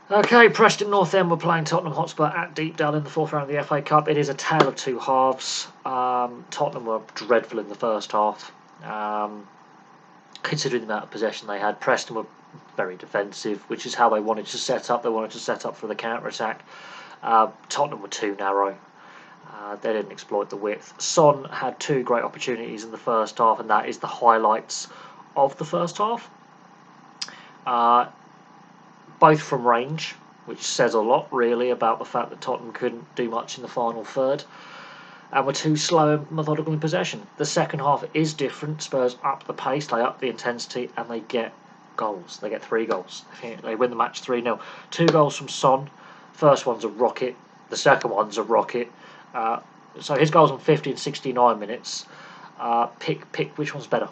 Okay, Preston North End were playing Tottenham Hotspur at Deepdale in the fourth round of the FA Cup. It is a tale of two halves. Tottenham were dreadful in the first half, considering the amount of possession they had. Preston were very defensive, which is how they wanted to set up. They wanted to set up for the counter-attack. Tottenham were too narrow. They didn't exploit the width. Son had two great opportunities in the first half, and that is the highlights of the first half. Both from range, which says a lot really about the fact that Tottenham couldn't do much in the final third and were too slow and methodical in possession. The second half is different. Spurs up the pace, they up the intensity, and they get goals. They get 3 goals. They win the match 3-0. 2 goals from Son. First one's a rocket. The second one's a rocket. So his goals on 50 and 69 minutes. Pick which one's better.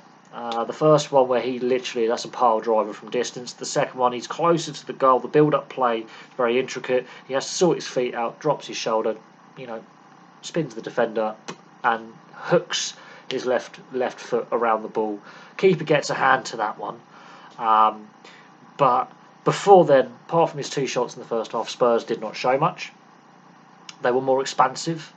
The first one where he literally, that's a pile driver from distance. The second one, he's closer to the goal. The build-up play is very intricate. He has to sort his feet out, drops his shoulder, spins the defender and hooks his left foot around the ball. Keeper gets a hand to that one. But before then, apart from his 2 shots in the first half, Spurs did not show much. They were more expansive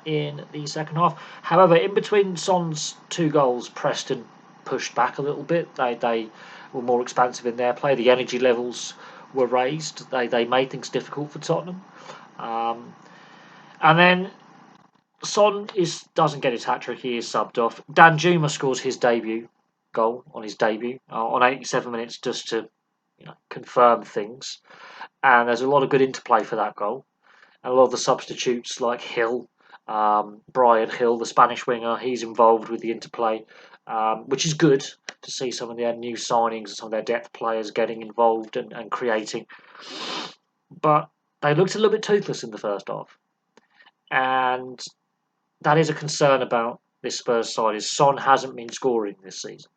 in the second half. However, in between Son's 2 goals, Preston pushed back a little bit. They were more expansive in their play. The energy levels were raised. They made things difficult for Tottenham. And then Son doesn't get his hat-trick. He is subbed off. Danjuma scores his debut goal on his debut on 87 minutes just to confirm things. And there's a lot of good interplay for that goal. And a lot of the substitutes like Hill, Brian Hill, the Spanish winger, he's involved with the interplay, which is good to see some of their new signings and some of their depth players getting involved and creating. But they looked a little bit toothless in the first half. And that is a concern about this Spurs side, is Son hasn't been scoring this season.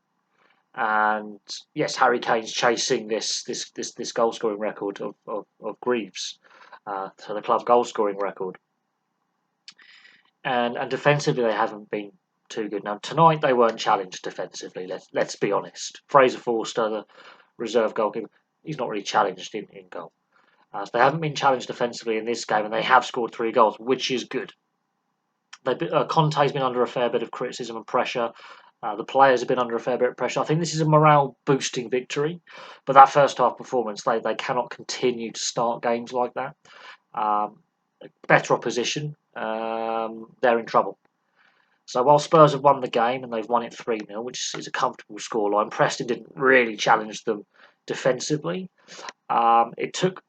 And yes, Harry Kane's chasing this goal scoring record of Greaves, so the club's goal scoring record. And defensively they haven't been too good. Now tonight they weren't challenged defensively. Let's be honest. Fraser Forster, the reserve goalkeeper, he's not really challenged in goal. So they haven't been challenged defensively in this game, and they have scored 3 goals, which is good. Conte's been under a fair bit of criticism and pressure. The players have been under a fair bit of pressure. I think this is a morale-boosting victory, but that first half performance, they cannot continue to start games like that. Better opposition, they're in trouble. So while Spurs have won the game and they've won it 3-0, which is a comfortable scoreline, Preston didn't really challenge them defensively. It took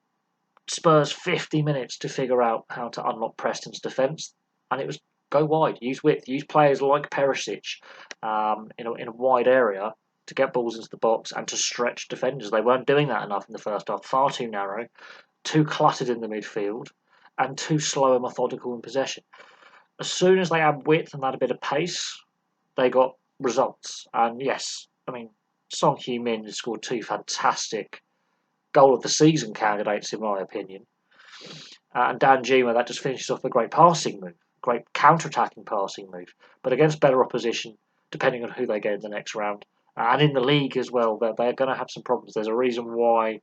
Spurs 50 minutes to figure out how to unlock Preston's defence, and it was go wide, use width, use players like Perisic in a wide area to get balls into the box and to stretch defenders. They weren't doing that enough in the first half. Far too narrow, too cluttered in the midfield, and too slow and methodical in possession. As soon as they had width and had a bit of pace, they got results. And yes, I mean, Son Heung-min has scored 2 fantastic goal of the season candidates, in my opinion. And Danjuma, that just finishes off a great passing move, great counter-attacking passing move. But against better opposition, depending on who they get in the next round, and in the league as well, they're going to have some problems. There's a reason why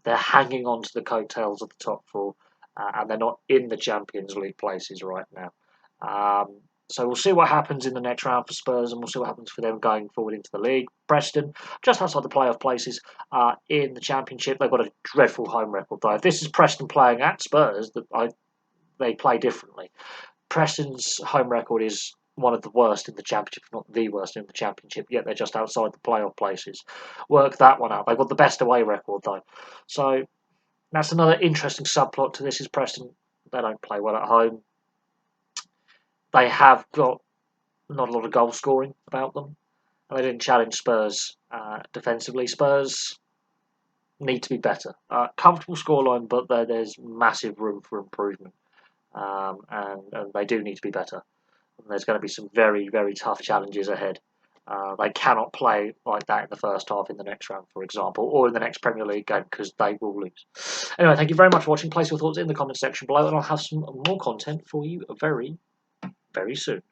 they're hanging on to the coattails of the top 4, and they're not in the Champions League places right now. So we'll see what happens in the next round for Spurs, and we'll see what happens for them going forward into the league. Preston, just outside the playoff places in the Championship. They've got a dreadful home record, though. If this is Preston playing at Spurs, they play differently. Preston's home record is one of the worst in the Championship, if not the worst in the Championship, yet they're just outside the playoff places. Work that one out. They've got the best away record, though. So that's another interesting subplot to this, is Preston, they don't play well at home. They have got not a lot of goal scoring about them, and they didn't challenge Spurs defensively. Spurs need to be better. Comfortable scoreline, but there's massive room for improvement, and they do need to be better. And there's going to be some very, very tough challenges ahead. They cannot play like that in the first half in the next round, for example, or in the next Premier League game, because they will lose. Anyway, thank you very much for watching. Place your thoughts in the comment section below, and I'll have some more content for you very, very soon.